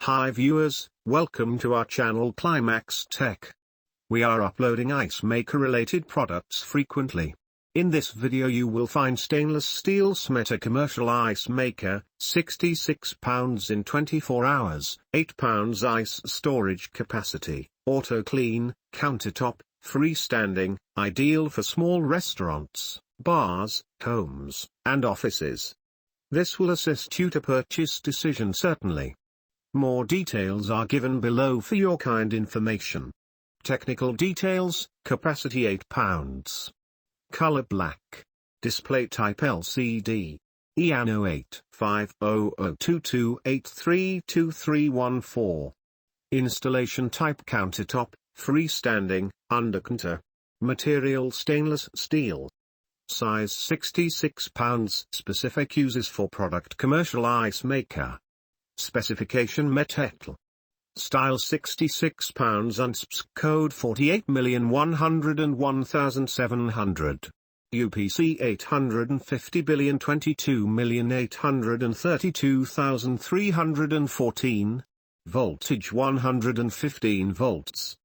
Hi viewers, welcome to our channel Climax Tech. We are uploading ice maker related products frequently. In this video you will find stainless steel SMETA Commercial Ice Maker, 66 pounds in 24 hours, 8 pounds ice storage capacity, auto clean, countertop, freestanding, ideal for small restaurants, bars, homes, and offices. This will assist you to purchase decision certainly. More details are given below for your kind information. Technical details: capacity 8 pounds. Color black. Display type LCD. EANO 850022832314. Installation type countertop, freestanding, undercounter. Material stainless steel. Size 66 pounds. Specific uses for product commercial ice maker. Specification metal. Style 66 pounds UNSPS code 48,101,700. UPC 850,022,832,314. Voltage 115 volts.